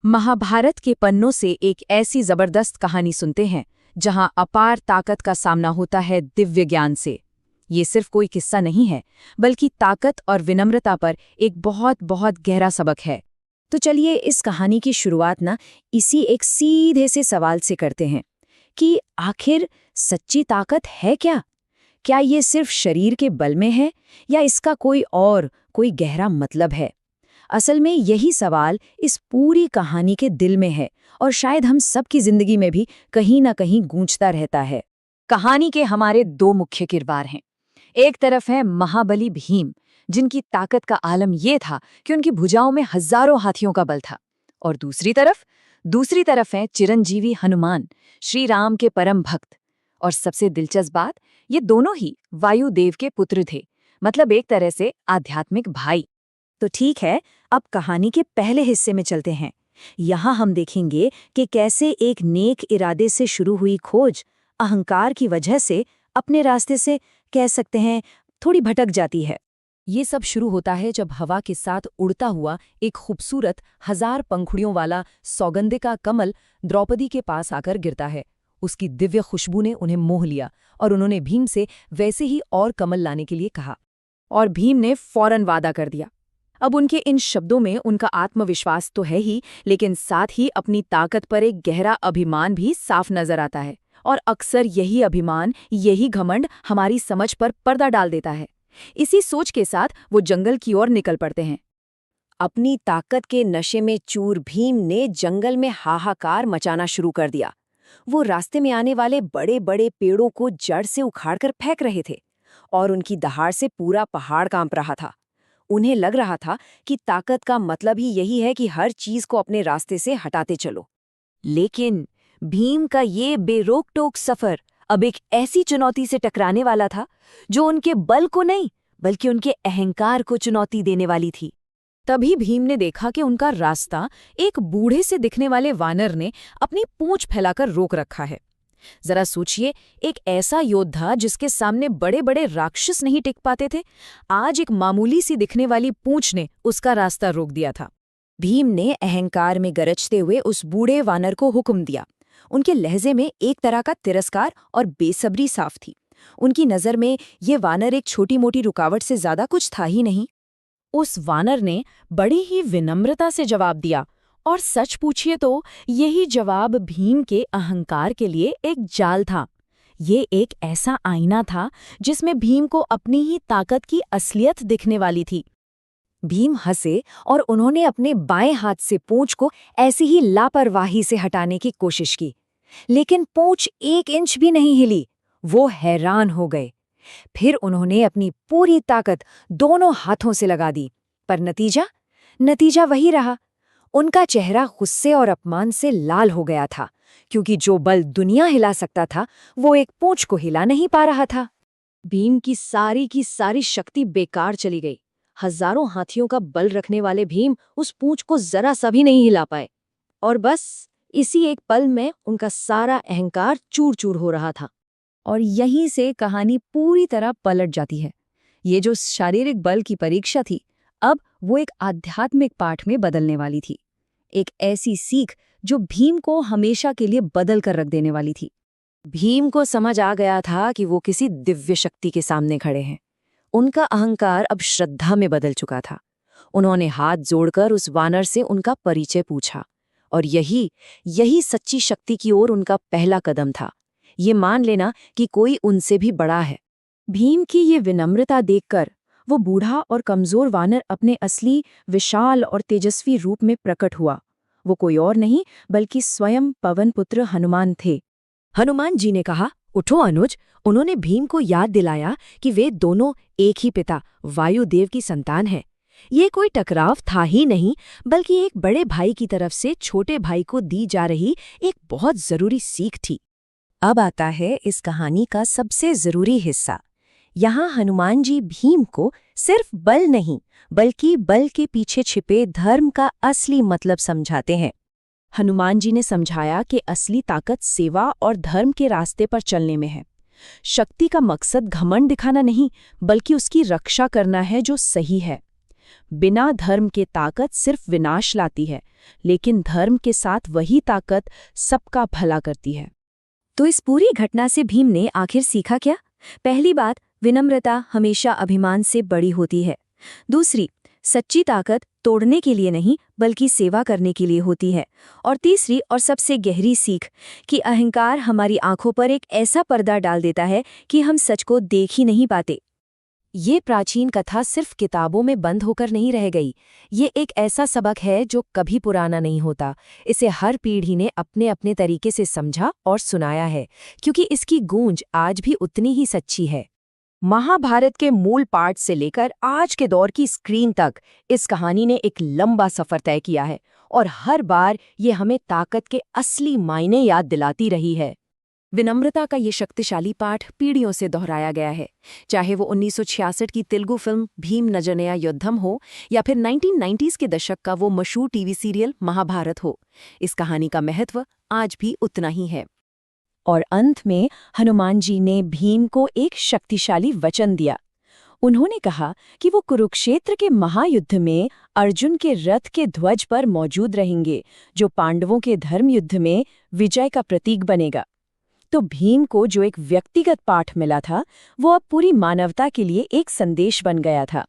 महाभारत के पन्नों से एक ऐसी जबरदस्त कहानी सुनते हैं जहां अपार ताकत का सामना होता है दिव्य ज्ञान से। ये सिर्फ कोई किस्सा नहीं है, बल्कि ताकत और विनम्रता पर एक बहुत बहुत गहरा सबक है। तो चलिए इस कहानी की शुरुआत इसी एक सीधे से सवाल से करते हैं कि आखिर सच्ची ताकत है क्या? क्या ये सिर्फ शरीर के बल में है या इसका कोई गहरा मतलब है? असल में यही सवाल इस पूरी कहानी के दिल में है और शायद हम सबकी जिंदगी में भी कहीं ना कहीं गूंजता रहता है। कहानी के हमारे दो मुख्य किरदार हैं। एक तरफ है महाबली भीम, जिनकी ताकत का आलम ये था कि उनकी भुजाओं में हजारों हाथियों का बल था। और दूसरी तरफ है चिरंजीवी हनुमान, श्री राम के परम भक्त। और सबसे दिलचस्प बात, ये दोनों ही वायुदेव के पुत्र थे, मतलब एक तरह से आध्यात्मिक भाई। तो ठीक है, अब कहानी के पहले हिस्से में चलते हैं। यहाँ हम देखेंगे कि कैसे एक नेक इरादे से शुरू हुई खोज अहंकार की वजह से अपने रास्ते से कह सकते हैं थोड़ी भटक जाती है। ये सब शुरू होता है जब हवा के साथ उड़ता हुआ एक खूबसूरत 1000 पंखुड़ियों वाला सौगंधिका कमल द्रौपदी के पास आकर गिरता है। उसकी दिव्य खुशबू ने उन्हें मोह लिया और उन्होंने भीम से वैसे ही और कमल लाने के लिए कहा। और भीम ने फौरन वादा कर दिया। अब उनके इन शब्दों में उनका आत्मविश्वास तो है ही, लेकिन साथ ही अपनी ताकत पर एक गहरा अभिमान भी साफ नजर आता है। और अक्सर यही अभिमान, यही घमंड हमारी समझ पर पर्दा डाल देता है। इसी सोच के साथ वो जंगल की ओर निकल पड़ते हैं। अपनी ताकत के नशे में चूर भीम ने जंगल में हाहाकार मचाना शुरू कर दिया। वो रास्ते में आने वाले बड़े बड़े पेड़ों को जड़ से उखाड़कर फेंक रहे थे और उनकी दहाड़ से पूरा पहाड़ कांप रहा था। उन्हें लग रहा था कि ताकत का मतलब ही यही है कि हर चीज को अपने रास्ते से हटाते चलो। लेकिन भीम का ये बेरोक-टोक सफर अब एक ऐसी चुनौती से टकराने वाला था जो उनके बल को नहीं, बल्कि उनके अहंकार को चुनौती देने वाली थी। तभी भीम ने देखा कि उनका रास्ता एक बूढ़े से दिखने वाले वानर ने अपनी पूंछ फैलाकर रोक रखा है। जरा सोचिए, एक ऐसा योद्धा जिसके सामने बड़े बड़े राक्षस नहीं टिक पाते थे, आज एक मामूली सी दिखने वाली पूंछ ने उसका रास्ता रोक दिया था। भीम ने अहंकार में गरजते हुए उस बूढ़े वानर को हुक्म दिया। उनके लहजे में एक तरह का तिरस्कार और बेसब्री साफ थी। उनकी नजर में ये वानर एक छोटी मोटी रुकावट से ज्यादा कुछ था ही नहीं। उस वानर ने बड़ी ही विनम्रता से जवाब दिया, और सच पूछिए तो यही जवाब भीम के अहंकार के लिए एक जाल था। ये एक ऐसा आईना था जिसमें भीम को अपनी ही ताकत की असलियत दिखने वाली थी। भीम हंसे और उन्होंने अपने बाएं हाथ से पूंछ को ऐसी ही लापरवाही से हटाने की कोशिश की, लेकिन पूंछ 1 इंच भी नहीं हिली। वो हैरान हो गए। फिर उन्होंने अपनी पूरी ताकत दोनों हाथों से लगा दी, पर नतीजा वही रहा। उनका चेहरा गुस्से और अपमान से लाल हो गया था, क्योंकि जो बल दुनिया हिला सकता था वो एक पूंछ को हिला नहीं पा रहा था। भीम की सारी शक्ति बेकार चली गई। हजारों हाथियों का बल रखने वाले भीम उस पूंछ को जरा सा भी नहीं हिला पाए, और बस इसी एक पल में उनका सारा अहंकार चूर चूर हो रहा था। और यहीं से कहानी पूरी तरह पलट जाती है। ये जो शारीरिक बल की परीक्षा थी, अब वो एक आध्यात्मिक पाठ में बदलने वाली थी। एक ऐसी सीख जो भीम को हमेशा के लिए बदल कर रख देने वाली थी। भीम को समझ आ गया था कि वो किसी दिव्य शक्ति के सामने खड़े हैं। उनका अहंकार अब श्रद्धा में बदल चुका था। उन्होंने हाथ जोड़कर उस वानर से उनका परिचय पूछा, और यही सच्ची शक्ति की ओर उनका पहला कदम था। ये मान लेना कि कोई उनसे भी बड़ा है। भीम की ये विनम्रता देखकर वो बूढ़ा और कमजोर वानर अपने असली विशाल और तेजस्वी रूप में प्रकट हुआ। वो कोई और नहीं बल्कि स्वयं पवन पुत्र हनुमान थे। हनुमान जी ने कहा, उठो अनुज। उन्होंने भीम को याद दिलाया कि वे दोनों एक ही पिता वायुदेव की संतान हैं। ये कोई टकराव था ही नहीं, बल्कि एक बड़े भाई की तरफ से छोटे भाई को दी जा रही एक बहुत जरूरी सीख थी। अब आता है इस कहानी का सबसे जरूरी हिस्सा। यहाँ हनुमान जी भीम को सिर्फ बल नहीं, बल्कि बल के पीछे छिपे धर्म का असली मतलब समझाते हैं। हनुमान जी ने समझाया कि असली ताकत सेवा और धर्म के रास्ते पर चलने में है। शक्ति का मकसद घमंड दिखाना नहीं, बल्कि उसकी रक्षा करना है जो सही है। बिना धर्म के ताकत सिर्फ विनाश लाती है, लेकिन धर्म के साथ वही ताकत सबका भला करती है। तो इस पूरी घटना से भीम ने आखिर सीखा क्या? पहली बात, विनम्रता हमेशा अभिमान से बड़ी होती है। दूसरी, सच्ची ताकत तोड़ने के लिए नहीं बल्कि सेवा करने के लिए होती है। और तीसरी और सबसे गहरी सीख कि अहंकार हमारी आंखों पर एक ऐसा पर्दा डाल देता है कि हम सच को देख ही नहीं पाते। ये प्राचीन कथा सिर्फ किताबों में बंद होकर नहीं रह गई। ये एक ऐसा सबक है जो कभी पुराना नहीं होता। इसे हर पीढ़ी ने अपने अपने तरीके से समझा और सुनाया है, क्योंकि इसकी गूंज आज भी उतनी ही सच्ची है। महाभारत के मूल पाठ से लेकर आज के दौर की स्क्रीन तक इस कहानी ने एक लंबा सफर तय किया है, और हर बार ये हमें ताकत के असली मायने याद दिलाती रही है। विनम्रता का ये शक्तिशाली पाठ पीढ़ियों से दोहराया गया है, चाहे वो 1966 की तेलुगु फिल्म भीम नजनया युद्धम हो या फिर 1990s के दशक का वो मशहूर टीवी सीरियल महाभारत हो। इस कहानी का महत्व आज भी उतना ही है। और अंत में हनुमान जी ने भीम को एक शक्तिशाली वचन दिया। उन्होंने कहा कि वो कुरुक्षेत्र के महायुद्ध में अर्जुन के रथ के ध्वज पर मौजूद रहेंगे, जो पांडवों के धर्म युद्ध में विजय का प्रतीक बनेगा। तो भीम को जो एक व्यक्तिगत पाठ मिला था, वो अब पूरी मानवता के लिए एक संदेश बन गया था।